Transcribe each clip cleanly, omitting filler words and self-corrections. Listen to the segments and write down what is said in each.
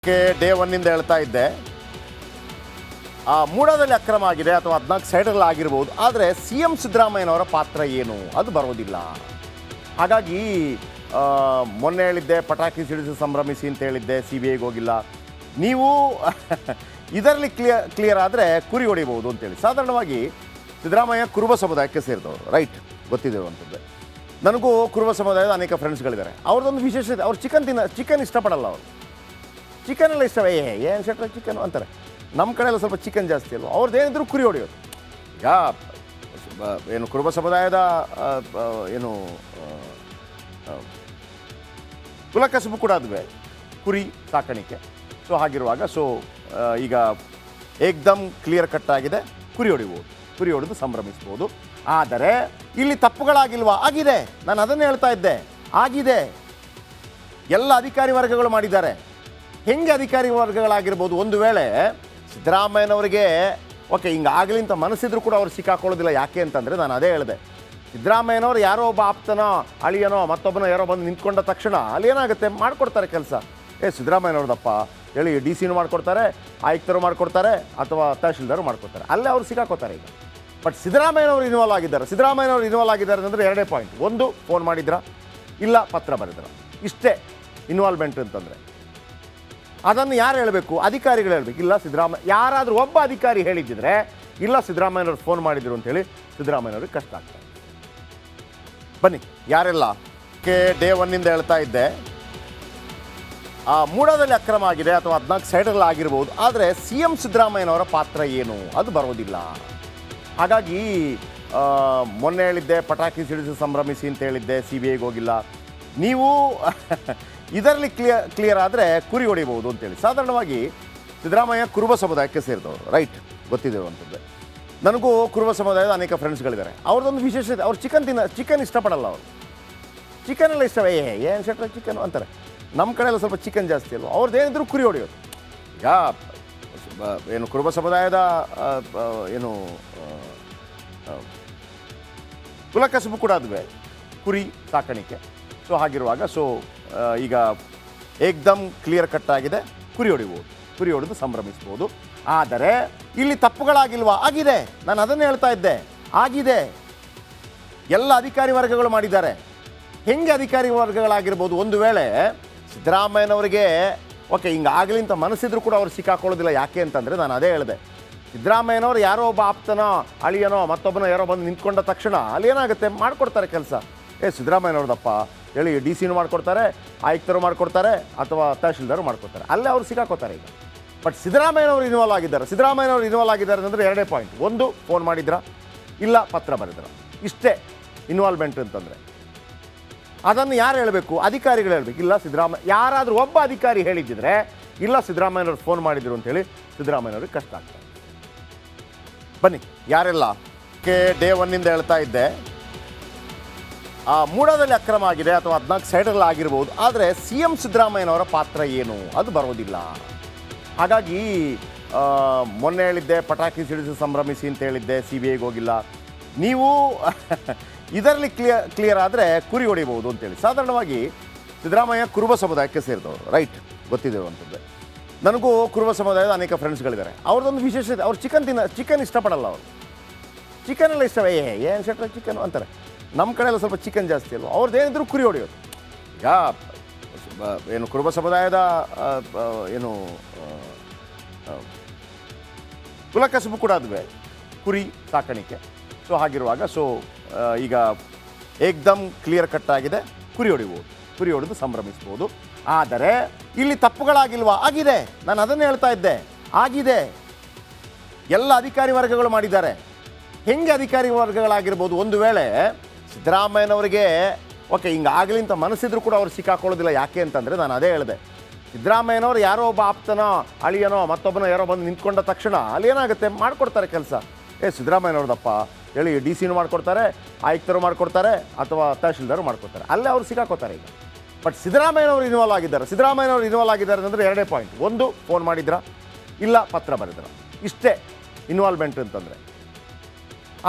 Day ಒನ್ನಿಂದ ಹೇಳ್ತಾ ಇದ್ದೆ, ಮೂಡಾದಲ್ಲಿ ಅಕ್ರಮ ಆಗಿದೆ ಅಥವಾ 14 ಸೈಡ್ಗಳಲ್ಲಿ ಆಗಿರ್ಬೋದು. ಆದರೆ ಸಿ ಎಂ ಸಿದ್ದರಾಮಯ್ಯನವರ ಪಾತ್ರ ಏನು ಅದು ಬರೋದಿಲ್ಲ. ಹಾಗಾಗಿ ಮೊನ್ನೆ ಹೇಳಿದ್ದೆ ಪಟಾಕಿ ಸಿಡಿಸಿ ಸಂಭ್ರಮಿಸಿ ಅಂತ ಹೇಳಿದ್ದೆ, ಸಿ ಬಿ ಐಗೆ ಹೋಗಿಲ್ಲ. ನೀವು ಇದರಲ್ಲಿ ಕ್ಲಿಯರ್ ಆದರೆ ಕುರಿ ಹೊಡಿಬೋದು ಅಂತೇಳಿ. ಸಾಧಾರಣವಾಗಿ ಸಿದ್ದರಾಮಯ್ಯ ಕುರುಬ ಸಮುದಾಯಕ್ಕೆ ಸೇರಿದವರು, ರೈಟ್, ಗೊತ್ತಿರುವಂಥದ್ದು. ನನಗೂ ಕುರುಬ ಸಮುದಾಯದ ಅನೇಕ ಫ್ರೆಂಡ್ಸ್ಗಳಿದ್ದಾರೆ. ಅವ್ರದ್ದೊಂದು ವಿಶೇಷ ಇದೆ, ಅವ್ರು ಚಿಕನ್ ಇಷ್ಟಪಡಲ್ಲ. ಅವರು ಚಿಕನೆಲ್ಲ ಇಷ್ಟವೇ, ಏನು ಶೆಟ್ರ ಚಿಕನ್ ಅಂತಾರೆ. ನಮ್ಮ ಕಡೆ ಎಲ್ಲ ಸ್ವಲ್ಪ ಚಿಕನ್ ಜಾಸ್ತಿ ಅಲ್ವ, ಅವ್ರದ್ದು ಏನಿದ್ರು ಕುರಿ ಹೊಡೆಯೋದು. ಈಗ ಏನು ಕುರುಬ ಸಮುದಾಯದ ಏನು ಕುಲಕಸಬು ಕೂಡ ಅದುವೆ ಕುರಿ ಸಾಕಾಣಿಕೆ. ಸೊ ಹಾಗಿರುವಾಗ ಈಗ ಏಕ್ದಮ್ ಕ್ಲಿಯರ್ ಕಟ್ ಆಗಿದೆ, ಕುರಿ ಹೊಡಿಬೋದು, ಕುರಿ ಹೊಡೆದು ಸಂಭ್ರಮಿಸ್ಬೋದು. ಆದರೆ ಇಲ್ಲಿ ತಪ್ಪುಗಳಾಗಿಲ್ವಾ? ಆಗಿದೆ. ನಾನು ಅದನ್ನೇ ಹೇಳ್ತಾ ಇದ್ದೆ, ಆಗಿದೆ. ಎಲ್ಲ ಅಧಿಕಾರಿ ವರ್ಗಗಳು ಮಾಡಿದ್ದಾರೆ. ಹೆಂಗೆ ಅಧಿಕಾರಿ ವರ್ಗಗಳಾಗಿರ್ಬೋದು? ಒಂದು ವೇಳೆ ಸಿದ್ದರಾಮಯ್ಯನವರಿಗೆ ಓಕೆ ಹಿಂಗಾಗಲಿ ಅಂತ ಮನಸ್ಸಿದ್ರು ಕೂಡ ಅವ್ರು ಸಿಕ್ಕಾಕೊಳ್ಳೋದಿಲ್ಲ. ಯಾಕೆ ಅಂತಂದರೆ ನಾನು ಅದೇ ಹೇಳಿದೆ, ಸಿದ್ದರಾಮಯ್ಯನವ್ರು ಯಾರೋ ಒಬ್ಬ ಆಪ್ತನೋ ಅಳಿಯನೋ ಮತ್ತೊಬ್ಬನೋ ಯಾರೋ ಬಂದು ನಿಂತ್ಕೊಂಡ ತಕ್ಷಣ ಅಲ್ಲಿ ಏನಾಗುತ್ತೆ, ಮಾಡಿಕೊಡ್ತಾರೆ ಕೆಲಸ. ಸಿದ್ದರಾಮಯ್ಯನವ್ರದಪ್ಪ ಹೇಳಿ ಡಿ ಸಿನೂ ಮಾಡಿಕೊಡ್ತಾರೆ, ಆಯುಕ್ತರು ಮಾಡಿಕೊಡ್ತಾರೆ, ಅಥವಾ ತಹಶೀಲ್ದಾರು ಮಾಡಿಕೊಡ್ತಾರೆ. ಅಲ್ಲೇ ಅವ್ರು ಸಿಕ್ಕಾಕೋತಾರೆ ಈಗ. ಬಟ್ ಸಿದ್ದರಾಮಯ್ಯನವರು ಇನ್ವಾಲ್ವ್ ಆಗಿದ್ದಾರೆ ಅಂದರೆ ಎರಡೇ ಪಾಯಿಂಟ್. ಒಂದು, ಫೋನ್ ಮಾಡಿದ್ರ, ಇಲ್ಲ ಪತ್ರ ಬರೆದ್ರ, ಇಷ್ಟೇ ಇನ್ವಾಲ್ವ್ಮೆಂಟ್ ಅಂತಂದರೆ. ಅದನ್ನು ಯಾರು ಹೇಳಬೇಕು? ಅಧಿಕಾರಿಗಳು ಹೇಳಬೇಕು. ಇಲ್ಲ ಸಿದ್ದರಾಮಯ್ಯ, ಯಾರಾದರೂ ಒಬ್ಬ ಅಧಿಕಾರಿ ಹೇಳಿದ್ದಿದ್ರೆ ಇಲ್ಲ ಸಿದ್ದರಾಮಯ್ಯನವ್ರು ಫೋನ್ ಮಾಡಿದ್ರು ಅಂತೇಳಿ ಸಿದ್ದರಾಮಯ್ಯನವ್ರಿಗೆ ಕಷ್ಟ ಆಗ್ತದೆ. ಬನ್ನಿ ಯಾರೆಲ್ಲ ಡೇ ಒನ್ನಿಂದ ಹೇಳ್ತಾ ಇದ್ದೆ, ಮೂಡಾದಲ್ಲಿ ಅಕ್ರಮ ಆಗಿದೆ ಅಥವಾ 14 ಸೈಡ್ಗಳಲ್ಲಿ ಆಗಿರ್ಬೋದು. ಆದರೆ ಸಿ ಎಂ ಸಿದ್ದರಾಮಯ್ಯನವರ ಪಾತ್ರ ಏನು ಅದು ಬರೋದಿಲ್ಲ. ಹಾಗಾಗಿ ಮೊನ್ನೆ ಹೇಳಿದ್ದೆ ಪಟಾಕಿ ಸಿಡಿಸಿ ಸಂಭ್ರಮಿಸಿ ಅಂತ ಹೇಳಿದ್ದೆ, ಸಿ ಬಿ ಐಗೆ ಹೋಗಿಲ್ಲ. ನೀವು ಇದರಲ್ಲಿ ಕ್ಲಿಯರ್ ಆದರೆ ಕುರಿ ಹೊಡಿಬೋದು ಅಂತೇಳಿ. ಸಾಧಾರಣವಾಗಿ ಸಿದ್ದರಾಮಯ್ಯ ಕುರುಬ ಸಮುದಾಯಕ್ಕೆ ಸೇರಿದವರು, ರೈಟ್, ಗೊತ್ತಿರುವಂಥದ್ದು. ನನಗೂ ಕುರುಬ ಸಮುದಾಯದ ಅನೇಕ ಫ್ರೆಂಡ್ಸ್ಗಳಿದ್ದಾರೆ. ಅವ್ರದ್ದೊಂದು ವಿಶೇಷ ಇದೆ, ಅವ್ರು ಚಿಕನ್ ಇಷ್ಟಪಡಲ್ಲ. ಅವರು ಚಿಕನೆಲ್ಲ ಇಷ್ಟವೇ, ಏನು ಶೆಟ್ರ ಚಿಕನ್ ಅಂತಾರೆ. ನಮ್ಮ ಕಡೆ ಎಲ್ಲ ಸ್ವಲ್ಪ ಚಿಕನ್ ಜಾಸ್ತಿ ಅಲ್ವ, ಅವ್ರದ್ದು ಏನಿದ್ರು ಕುರಿ ಹೊಡೆಯೋದು. ಈಗ ಏನು ಕುರುಬ ಸಮುದಾಯದ ಏನು ಕುಲಕಸಬು ಕೂಡ ಅದುವೆ ಕುರಿ ಸಾಕಾಣಿಕೆ. ಸೊ ಹಾಗಿರುವಾಗ ಈಗ ಏಕ್ದಮ್ ಕ್ಲಿಯರ್ ಕಟ್ ಆಗಿದೆ, ಕುರಿ ಹೊಡಿಬೋದು, ಕುರಿ ಹೊಡೆದು ಸಂಭ್ರಮಿಸ್ಬೋದು. ಆದರೆ ಇಲ್ಲಿ ತಪ್ಪುಗಳಾಗಿಲ್ವಾ? ಆಗಿದೆ. ನಾನು ಅದನ್ನೇ ಹೇಳ್ತಾ ಇದ್ದೆ, ಆಗಿದೆ. ಎಲ್ಲ ಅಧಿಕಾರಿ ವರ್ಗಗಳು ಮಾಡಿದ್ದಾರೆ. ಹೆಂಗೆ ಅಧಿಕಾರಿ ವರ್ಗಗಳಾಗಿರ್ಬೋದು? ಒಂದು ವೇಳೆ ಸಿದ್ದರಾಮಯ್ಯನವರಿಗೆ ಓಕೆ ಹಿಂಗಾಗಲಿ ಅಂತ ಮನಸ್ಸಿದ್ರು ಕೂಡ ಅವ್ರು ಸಿಕ್ಕಾಕೊಳ್ಳೋದಿಲ್ಲ. ಯಾಕೆ ಅಂತಂದರೆ ನಾನು ಅದೇ ಹೇಳಿದೆ, ಸಿದ್ದರಾಮಯ್ಯನವ್ರು ಯಾರೋ ಒಬ್ಬ ಆಪ್ತನೋ ಅಳಿಯನೋ ಮತ್ತೊಬ್ಬನೋ ಯಾರೋ ಬಂದು ನಿಂತ್ಕೊಂಡ ತಕ್ಷಣ ಅಲ್ಲಿ ಏನಾಗುತ್ತೆ, ಮಾಡಿಕೊಡ್ತಾರೆ ಕೆಲಸ. ಸಿದ್ದರಾಮಯ್ಯನವ್ರದಪ್ಪ ಹೇಳಿ ಡಿ ಸಿನೂ ಮಾಡಿಕೊಡ್ತಾರೆ, ಆಯುಕ್ತರು ಮಾಡಿಕೊಡ್ತಾರೆ, ಅಥವಾ ತಹಶೀಲ್ದಾರು ಮಾಡಿಕೊಡ್ತಾರೆ. ಅಲ್ಲೇ ಅವ್ರು ಸಿಕ್ಕಾಕೋತಾರೆ ಈಗ. ಬಟ್ ಸಿದ್ದರಾಮಯ್ಯನವರು ಇನ್ವಾಲ್ವ್ ಆಗಿದ್ದಾರೆ ಅಂದರೆ ಎರಡೇ ಪಾಯಿಂಟ್. ಒಂದು, ಫೋನ್ ಮಾಡಿದ್ರ, ಇಲ್ಲ ಪತ್ರ ಬರೆದ್ರ, ಇಷ್ಟೇ ಇನ್ವಾಲ್ವ್ಮೆಂಟ್ ಅಂತಂದರೆ. ಅದನ್ನು ಯಾರು ಹೇಳಬೇಕು? ಅಧಿಕಾರಿಗಳು ಹೇಳಬೇಕು. ಇಲ್ಲ ಸಿದ್ದರಾಮಯ್ಯ, ಯಾರಾದರೂ ಒಬ್ಬ ಅಧಿಕಾರಿ ಹೇಳಿದ್ದಿದ್ರೆ ಇಲ್ಲ ಸಿದ್ದರಾಮಯ್ಯನವ್ರು ಫೋನ್ ಮಾಡಿದ್ರು ಅಂತೇಳಿ ಸಿದ್ದರಾಮಯ್ಯನವ್ರಿಗೆ ಕಷ್ಟ ಆಗ್ತದೆ. ಬನ್ನಿ ಯಾರೆಲ್ಲ ಡೇ ಒನ್ನಿಂದ ಹೇಳ್ತಾ ಇದ್ದೆ, ಮೂಡಾದಲ್ಲಿ ಅಕ್ರಮ ಆಗಿದೆ ಅಥವಾ 14 ಸೈಡ್ಗಳಲ್ಲಿ ಆಗಿರ್ಬೋದು. ಆದರೆ ಸಿ ಎಂ ಸಿದ್ದರಾಮಯ್ಯನವರ ಪಾತ್ರ ಏನು ಅದು ಬರೋದಿಲ್ಲ. ಹಾಗಾಗಿ ಮೊನ್ನೆ ಹೇಳಿದ್ದೆ ಪಟಾಕಿ ಸಿಡಿಸಿ ಸಂಭ್ರಮಿಸಿ ಅಂತ ಹೇಳಿದ್ದೆ, ಸಿ ಬಿ ಐಗೆ ಹೋಗಿಲ್ಲ. ನೀವು ಇದರಲ್ಲಿ ಕ್ಲಿಯರ್ ಆದರೆ ಕುರಿ ಹೊಡಿಬೋದು ಅಂತೇಳಿ. ಸಾಧಾರಣವಾಗಿ ಸಿದ್ದರಾಮಯ್ಯ ಕುರುಬ ಸಮುದಾಯಕ್ಕೆ ಸೇರಿದವರು, ರೈಟ್, ಗೊತ್ತಿರುವಂಥದ್ದು. ನನಗೂ ಕುರುಬ ಸಮುದಾಯದ ಅನೇಕ ಫ್ರೆಂಡ್ಸ್ಗಳಿದ್ದಾರೆ. ಅವ್ರದ್ದೊಂದು ವಿಶೇಷ ಇದೆ, ಅವ್ರು ಚಿಕನ್ ಇಷ್ಟಪಡಲ್ಲ. ಅವರು ಚಿಕನೆಲ್ಲ ಇಷ್ಟವೇ, ಏನು ಶೆಟ್ರ ಚಿಕನ್ ಅಂತಾರೆ. ನಮ್ಮ ಕಡೆ ಎಲ್ಲ ಸ್ವಲ್ಪ ಚಿಕನ್ ಜಾಸ್ತಿ ಅಲ್ವ, ಅವ್ರದ್ದು ಏನಿದ್ರು ಕುರಿ ಹೊಡೆಯೋದು. ಈಗ ಏನು ಕುರುಬ ಸಮುದಾಯದ ಏನು ಕುಲಕಸಬು ಕೂಡ ಅದುವೆ ಕುರಿ ಸಾಕಾಣಿಕೆ. ಸೊ ಹಾಗಿರುವಾಗ ಈಗ ಏಕ್ದಮ್ ಕ್ಲಿಯರ್ ಕಟ್ ಆಗಿದೆ, ಕುರಿ ಹೊಡಿಬೋದು, ಕುರಿ ಹೊಡೆದು ಸಂಭ್ರಮಿಸ್ಬೋದು. ಆದರೆ ಇಲ್ಲಿ ತಪ್ಪುಗಳಾಗಿಲ್ವಾ? ಆಗಿದೆ. ನಾನು ಅದನ್ನೇ ಹೇಳ್ತಾ ಇದ್ದೆ, ಆಗಿದೆ. ಎಲ್ಲ ಅಧಿಕಾರಿ ವರ್ಗಗಳು ಮಾಡಿದ್ದಾರೆ. ಹೆಂಗೆ ಅಧಿಕಾರಿ ವರ್ಗಗಳಾಗಿರ್ಬೋದು? ಒಂದು ವೇಳೆ ಸಿದ್ದರಾಮಯ್ಯನವರಿಗೆ ಓಕೆ ಹಿಂಗಾಗಲಿ ಅಂತ ಮನಸ್ಸಿದ್ರು ಕೂಡ ಅವ್ರು ಸಿಕ್ಕಾಕೊಳ್ಳೋದಿಲ್ಲ. ಯಾಕೆ ಅಂತಂದರೆ ನಾನು ಅದೇ ಹೇಳಿದೆ, ಸಿದ್ದರಾಮಯ್ಯನವ್ರು ಯಾರೋ ಒಬ್ಬ ಆಪ್ತನೋ ಅಳಿಯನೋ ಮತ್ತೊಬ್ಬನೋ ಯಾರೋ ಬಂದು ನಿಂತ್ಕೊಂಡ ತಕ್ಷಣ ಅಲ್ಲಿ ಏನಾಗುತ್ತೆ, ಮಾಡಿಕೊಡ್ತಾರೆ ಕೆಲಸ. ಸಿದ್ದರಾಮಯ್ಯನವ್ರದಪ್ಪ ಹೇಳಿ ಡಿ ಸಿನೂ ಮಾಡಿಕೊಡ್ತಾರೆ, ಆಯುಕ್ತರು ಮಾಡಿಕೊಡ್ತಾರೆ, ಅಥವಾ ತಹಶೀಲ್ದಾರು ಮಾಡಿಕೊಡ್ತಾರೆ. ಅಲ್ಲೇ ಅವ್ರು ಸಿಕ್ಕಾಕೋತಾರೆ ಈಗ. ಬಟ್ ಸಿದ್ದರಾಮಯ್ಯನವರು ಇನ್ವಾಲ್ವ್ ಆಗಿದ್ದಾರೆ ಅಂದರೆ ಎರಡೇ ಪಾಯಿಂಟ್. ಒಂದು, ಫೋನ್ ಮಾಡಿದ್ರ, ಇಲ್ಲ ಪತ್ರ ಬರೆದ್ರ, ಇಷ್ಟೇ ಇನ್ವಾಲ್ವ್ಮೆಂಟ್ ಅಂತಂದರೆ.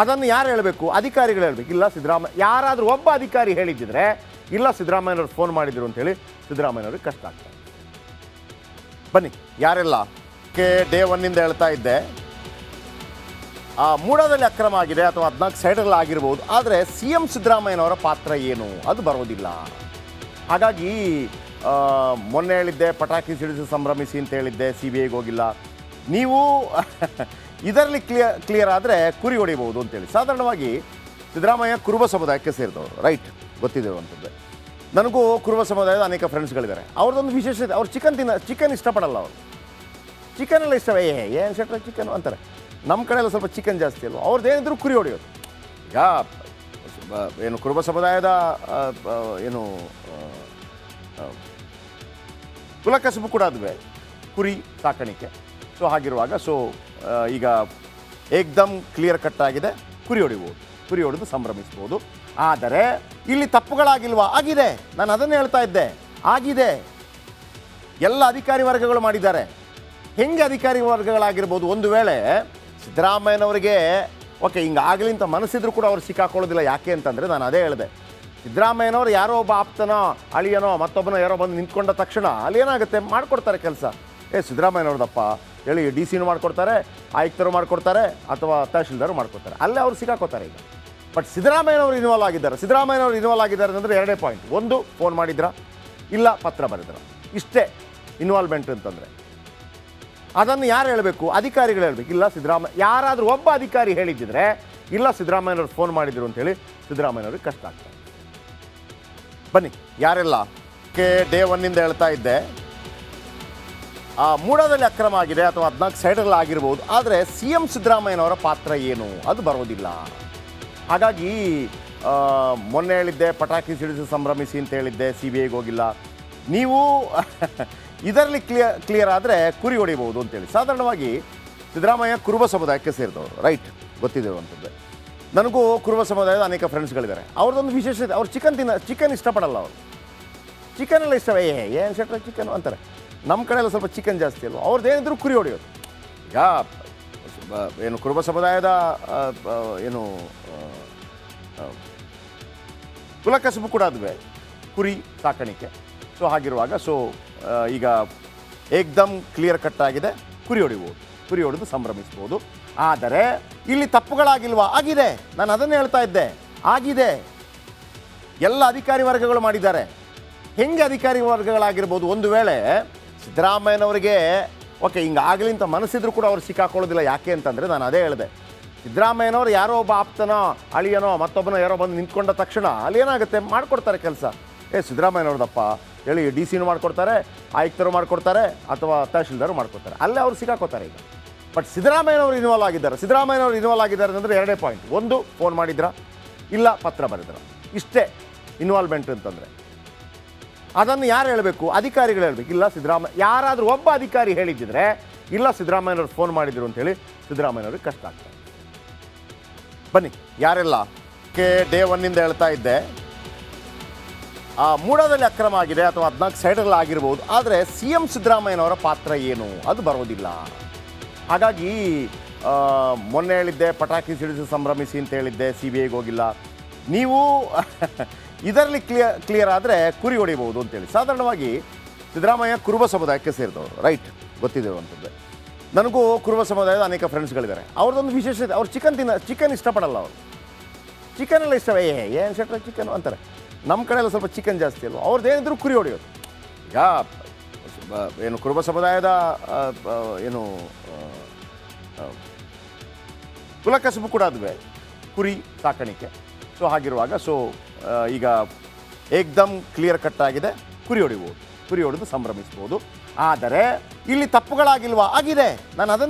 ಅದನ್ನು ಯಾರು ಹೇಳಬೇಕು? ಅಧಿಕಾರಿಗಳು ಹೇಳಬೇಕು. ಇಲ್ಲ ಸಿದ್ದರಾಮಯ್ಯ, ಯಾರಾದರೂ ಒಬ್ಬ ಅಧಿಕಾರಿ ಹೇಳಿದ್ದಿದ್ರೆ ಇಲ್ಲ ಸಿದ್ದರಾಮಯ್ಯನವ್ರು ಫೋನ್ ಮಾಡಿದ್ರು ಅಂತೇಳಿ ಸಿದ್ದರಾಮಯ್ಯನವ್ರಿಗೆ ಕಷ್ಟ ಆಗ್ತದೆ. ಬನ್ನಿ ಯಾರೆಲ್ಲ ಡೇ ಒನ್ನಿಂದ ಹೇಳ್ತಾ ಇದ್ದೆ ಮೂಡಾದಲ್ಲಿ ಅಕ್ರಮ ಆಗಿದೆ ಅಥವಾ 14 ಸೈಡಲ್ಲಿ ಆಗಿರ್ಬೋದು, ಆದರೆ ಸಿ ಎಂ ಸಿದ್ದರಾಮಯ್ಯನವರ ಪಾತ್ರ ಏನು ಅದು ಬರೋದಿಲ್ಲ. ಹಾಗಾಗಿ ಮೊನ್ನೆ ಹೇಳಿದ್ದೆ ಪಟಾಕಿ ಸಿಡಿಸಿ ಸಂಭ್ರಮಿಸಿ ಅಂತ ಹೇಳಿದ್ದೆ, ಸಿ ಬಿ ಐಗೆ ಹೋಗಿಲ್ಲ. ನೀವು ಇದರಲ್ಲಿ ಕ್ಲಿಯರ್ ಆದರೆ ಕುರಿ ಹೊಡಿಬೋದು ಅಂತೇಳಿ. ಸಾಧಾರಣವಾಗಿ ಸಿದ್ದರಾಮಯ್ಯ ಕುರುಬ ಸಮುದಾಯಕ್ಕೆ ಸೇರಿದವರು, ರೈಟ್, ಗೊತ್ತಿರುವಂಥದ್ದೇ. ನನಗೂ ಕುರುಬ ಸಮುದಾಯದ ಅನೇಕ ಫ್ರೆಂಡ್ಸ್ಗಳಿದ್ದಾರೆ. ಅವ್ರದ್ದೊಂದು ವಿಶೇಷತೆ, ಅವ್ರು ಚಿಕನ್ ಇಷ್ಟಪಡಲ್ಲ. ಅವರು ಚಿಕನೆಲ್ಲ ಇಷ್ಟವೇ, ಏನು ಶೆಟ್ರ ಚಿಕನ್ ಅಂತಾರೆ. ನಮ್ಮ ಕಡೆ ಎಲ್ಲ ಸ್ವಲ್ಪ ಚಿಕನ್ ಜಾಸ್ತಿ ಅಲ್ವ, ಅವ್ರದ್ದು ಏನಿದ್ರು ಕುರಿ ಹೊಡೆಯೋದು. ಈಗ ಏನು ಕುರುಬ ಸಮುದಾಯದ ಏನು ಕುಲಕಸಬು ಕೂಡ ಅದುವೇ ಕುರಿ ಸಾಕಾಣಿಕೆ. ಸೊ ಹಾಗಿರುವಾಗ ಈಗ ಏಕ್ದಮ್ ಕ್ಲಿಯರ್ ಕಟ್ ಆಗಿದೆ, ಕುರಿ ಹೊಡಿಬೋದು, ಕುರಿ ಹೊಡೆದು ಸಂಭ್ರಮಿಸ್ಬೋದು. ಆದರೆ ಇಲ್ಲಿ ತಪ್ಪುಗಳಾಗಿಲ್ವಾ? ಆಗಿದೆ. ನಾನು ಅದನ್ನೇ ಹೇಳ್ತಾ ಇದ್ದೆ, ಆಗಿದೆ. ಎಲ್ಲ ಅಧಿಕಾರಿ ವರ್ಗಗಳು ಮಾಡಿದ್ದಾರೆ. ಹೆಂಗೆ ಅಧಿಕಾರಿ ವರ್ಗಗಳಾಗಿರ್ಬೋದು? ಒಂದು ವೇಳೆ ಸಿದ್ದರಾಮಯ್ಯನವರಿಗೆ ಓಕೆ ಹಿಂಗಾಗಲಿ ಅಂತ ಮನಸ್ಸಿದ್ರು ಕೂಡ ಅವ್ರು ಸಿಕ್ಕಾಕೊಳ್ಳೋದಿಲ್ಲ. ಯಾಕೆ ಅಂತಂದರೆ ನಾನು ಅದೇ ಹೇಳಿದೆ, ಸಿದ್ದರಾಮಯ್ಯನವ್ರು ಯಾರೋ ಒಬ್ಬ ಆಪ್ತನೋ ಅಳಿಯನೋ ಮತ್ತೊಬ್ಬನೋ ಯಾರೋ ಬಂದು ನಿಂತ್ಕೊಂಡ ತಕ್ಷಣ ಅಲ್ಲಿ ಏನಾಗುತ್ತೆ, ಮಾಡಿಕೊಡ್ತಾರೆ ಕೆಲಸ. ಸಿದ್ದರಾಮಯ್ಯನವ್ರದಪ್ಪ ಹೇಳಿ ಡಿ ಸಿನೂ ಮಾಡಿಕೊಡ್ತಾರೆ, ಆಯುಕ್ತರು ಮಾಡಿಕೊಡ್ತಾರೆ, ಅಥವಾ ತಹಶೀಲ್ದಾರು ಮಾಡಿಕೊಡ್ತಾರೆ. ಅಲ್ಲೇ ಅವ್ರು ಸಿಕ್ಕಾಕೋತಾರೆ ಈಗ. ಬಟ್ ಸಿದ್ದರಾಮಯ್ಯನವರು ಇನ್ವಾಲ್ವ್ ಆಗಿದ್ದಾರೆ ಅಂದರೆ ಎರಡೇ ಪಾಯಿಂಟ್. ಒಂದು, ಫೋನ್ ಮಾಡಿದ್ರ, ಇಲ್ಲ ಪತ್ರ ಬರೆದ್ರ, ಇಷ್ಟೇ ಇನ್ವಾಲ್ವ್ಮೆಂಟ್ ಅಂತಂದರೆ. ಅದನ್ನು ಯಾರು ಹೇಳಬೇಕು? ಅಧಿಕಾರಿಗಳು ಹೇಳಬೇಕು. ಇಲ್ಲ ಸಿದ್ದರಾಮಯ್ಯ, ಯಾರಾದರೂ ಒಬ್ಬ ಅಧಿಕಾರಿ ಹೇಳಿದ್ದಿದ್ರೆ ಇಲ್ಲ ಸಿದ್ದರಾಮಯ್ಯನವ್ರು ಫೋನ್ ಮಾಡಿದ್ರು ಅಂತೇಳಿ ಸಿದ್ದರಾಮಯ್ಯನವ್ರಿಗೆ ಕಷ್ಟ ಆಗ್ತದೆ. ಬನ್ನಿ ಯಾರೆಲ್ಲ ಡೇ ಒನ್ನಿಂದ ಹೇಳ್ತಾ ಇದ್ದೆ ಮೂಡಾದಲ್ಲಿ ಅಕ್ರಮ ಆಗಿದೆ ಅಥವಾ 14 ಸೈಡಲ್ಲಿ ಆಗಿರ್ಬೋದು, ಆದರೆ ಸಿ ಎಂ ಸಿದ್ದರಾಮಯ್ಯನವರ ಪಾತ್ರ ಏನು ಅದು ಬರೋದಿಲ್ಲ. ಹಾಗಾಗಿ ಮೊನ್ನೆ ಹೇಳಿದ್ದೆ ಪಟಾಕಿ ಸಿಡಿಸಿ ಸಂಭ್ರಮಿಸಿ ಅಂತ ಹೇಳಿದ್ದೆ, ಸಿ ಬಿ ಐಗೆ ಹೋಗಿಲ್ಲ. ನೀವು ಇದರಲ್ಲಿ ಕ್ಲಿಯರ್ ಆದರೆ ಕುರಿ ಹೊಡಿಬೋದು ಅಂತೇಳಿ. ಸಾಧಾರಣವಾಗಿ ಸಿದ್ದರಾಮಯ್ಯ ಕುರುಬ ಸಮುದಾಯಕ್ಕೆ ಸೇರಿದವರು, ರೈಟ್, ಗೊತ್ತಿರುವಂಥದ್ದೇ. ನನಗೂ ಕುರುಬ ಸಮುದಾಯದ ಅನೇಕ ಫ್ರೆಂಡ್ಸ್ಗಳಿದ್ದಾರೆ. ಅವ್ರದ್ದೊಂದು ವಿಶೇಷತೆ, ಅವ್ರು ಚಿಕನ್ ಇಷ್ಟಪಡಲ್ಲ. ಅವರು ಚಿಕನೆಲ್ಲ ಇಷ್ಟವೇ, ಏನು ಶೆಟ್ರ ಚಿಕನ್ ಅಂತಾರೆ. ನಮ್ಮ ಕಡೆ ಎಲ್ಲ ಸ್ವಲ್ಪ ಚಿಕನ್ ಜಾಸ್ತಿ ಅಲ್ವ, ಅವ್ರದ್ದು ಏನಿದ್ರು ಕುರಿ ಹೊಡೆಯೋದು. ಈಗ ಏನು ಕುರುಬ ಸಮುದಾಯದ ಏನು ಕುಲಕಸಬು ಕೂಡ ಅದುವೇ ಕುರಿ ಸಾಕಾಣಿಕೆ. ಸೊ ಹಾಗಿರುವಾಗ ಈಗ ಏಕ್ದಮ್ ಕ್ಲಿಯರ್ ಕಟ್ ಆಗಿದೆ, ಕುರಿ ಹೊಡಿಬೋದು, ಕುರಿ ಹೊಡೆದು ಸಂಭ್ರಮಿಸ್ಬೋದು. ಆದರೆ ಇಲ್ಲಿ ತಪ್ಪುಗಳಾಗಿಲ್ವಾ? ಆಗಿದೆ. ನಾನು ಅದನ್ನೇ ಹೇಳ್ತಾ ಇದ್ದೆ, ಆಗಿದೆ. ಎಲ್ಲ ಅಧಿಕಾರಿ ವರ್ಗಗಳು ಮಾಡಿದ್ದಾರೆ. ಹೆಂಗೆ ಅಧಿಕಾರಿ ವರ್ಗಗಳಾಗಿರ್ಬೋದು? ಒಂದು ವೇಳೆ ಸಿದ್ದರಾಮಯ್ಯನವರಿಗೆ ಓಕೆ ಹಿಂಗಾಗಲಿ ಅಂತ ಮನಸ್ಸಿದ್ರು ಕೂಡ ಅವ್ರು ಸಿಕ್ಕಾಕೊಳ್ಳೋದಿಲ್ಲ. ಯಾಕೆ ಅಂತಂದರೆ ನಾನು ಅದೇ ಹೇಳಿದೆ, ಸಿದ್ದರಾಮಯ್ಯನವ್ರು ಯಾರೋ ಒಬ್ಬ ಆಪ್ತನೋ ಅಳಿಯನೋ ಮತ್ತೊಬ್ಬನೋ ಯಾರೋ ಬಂದು ನಿಂತ್ಕೊಂಡ ತಕ್ಷಣ ಅಲ್ಲಿ ಏನಾಗುತ್ತೆ, ಮಾಡಿಕೊಡ್ತಾರೆ ಕೆಲಸ. ಸಿದ್ದರಾಮಯ್ಯನವ್ರದಪ್ಪ ಹೇಳಿ ಡಿ ಸಿನೂ ಮಾಡಿಕೊಡ್ತಾರೆ, ಆಯುಕ್ತರು ಮಾಡಿಕೊಡ್ತಾರೆ, ಅಥವಾ ತಹಶೀಲ್ದಾರು ಮಾಡಿಕೊಡ್ತಾರೆ. ಅಲ್ಲೇ ಅವ್ರು ಸಿಕ್ಕಾಕೋತಾರೆ ಈಗ. ಬಟ್ ಸಿದ್ದರಾಮಯ್ಯನವರು ಇನ್ವಾಲ್ವ್ ಆಗಿದ್ದಾರೆ ಅಂದರೆ ಎರಡೇ ಪಾಯಿಂಟ್. ಒಂದು, ಫೋನ್ ಮಾಡಿದ್ರ, ಇಲ್ಲ ಪತ್ರ ಬರೆದ್ರ, ಇಷ್ಟೇ ಇನ್ವಾಲ್ವ್ಮೆಂಟ್ ಅಂತಂದರೆ. ಅದನ್ನು ಯಾರು ಹೇಳಬೇಕು? ಅಧಿಕಾರಿಗಳು ಹೇಳಬೇಕು. ಇಲ್ಲ ಸಿದ್ದರಾಮಯ್ಯ, ಯಾರಾದರೂ ಒಬ್ಬ ಅಧಿಕಾರಿ ಹೇಳಿದ್ದಿದ್ರೆ ಇಲ್ಲ ಸಿದ್ದರಾಮಯ್ಯನವ್ರು ಫೋನ್ ಮಾಡಿದ್ರು ಅಂತೇಳಿ ಸಿದ್ದರಾಮಯ್ಯನವ್ರಿಗೆ ಕಷ್ಟ ಆಗ್ತದೆ. ಬನ್ನಿ ಯಾರೆಲ್ಲ ಡೇ ಒನ್ನಿಂದ ಹೇಳ್ತಾ ಇದ್ದೆ ಮೂಡಾದಲ್ಲಿ ಅಕ್ರಮ ಆಗಿದೆ ಅಥವಾ 14 ಸೈಡಲ್ಲಿ ಆಗಿರ್ಬೋದು, ಆದರೆ ಸಿ ಎಂ ಸಿದ್ದರಾಮಯ್ಯನವರ ಪಾತ್ರ ಏನು ಅದು ಬರೋದಿಲ್ಲ. ಹಾಗಾಗಿ ಮೊನ್ನೆ ಹೇಳಿದ್ದೆ ಪಟಾಕಿ ಸಿಡಿಸಿ ಸಂಭ್ರಮಿಸಿ ಅಂತ ಹೇಳಿದ್ದೆ, ಸಿ ಬಿ ಐಗೆ ಹೋಗಿಲ್ಲ. ನೀವು ಇದರಲ್ಲಿ ಕ್ಲಿಯರ್ ಆದರೆ ಕುರಿ ಹೊಡಿಬೋದು ಅಂತೇಳಿ. ಸಾಧಾರಣವಾಗಿ ಸಿದ್ದರಾಮಯ್ಯ ಕುರುಬ ಸಮುದಾಯಕ್ಕೆ ಸೇರಿದವರು, ರೈಟ್, ಗೊತ್ತಿರುವಂಥದ್ದೇ. ನನಗೂ ಕುರುಬ ಸಮುದಾಯದ ಅನೇಕ ಫ್ರೆಂಡ್ಸ್ಗಳಿದ್ದಾರೆ. ಅವ್ರದ್ದೊಂದು ವಿಶೇಷತೆ, ಅವ್ರು ಚಿಕನ್ ಇಷ್ಟಪಡಲ್ಲ. ಅವರು ಚಿಕನೆಲ್ಲ ಇಷ್ಟವೇ, ಏನು ಶೆಟ್ರ ಚಿಕನ್ ಅಂತಾರೆ. ನಮ್ಮ ಕಡೆ ಎಲ್ಲ ಸ್ವಲ್ಪ ಚಿಕನ್ ಜಾಸ್ತಿ ಅಲ್ವ, ಅವ್ರದ್ದು ಏನಿದ್ರು ಕುರಿ ಹೊಡೆಯೋದು. ಈಗ ಏನು ಕುರುಬ ಸಮುದಾಯದ ಏನು ಕುಲಕಸಬು ಕೂಡ ಅದುವೇ ಕುರಿ ಸಾಕಾಣಿಕೆ. ಸೊ ಹಾಗಿರುವಾಗ ಈಗ ಏಕ್ದಮ್ ಕ್ಲಿಯರ್ ಕಟ್ ಆಗಿದೆ, ಕುರಿ ಹೊಡಿಬೋದು, ಕುರಿ ಹೊಡೆದು ಸಂಭ್ರಮಿಸ್ಬೋದು. ಆದರೆ ಇಲ್ಲಿ ತಪ್ಪುಗಳಾಗಿಲ್ವಾ? ಆಗಿದೆ. ನಾನು ಅದನ್ನೇ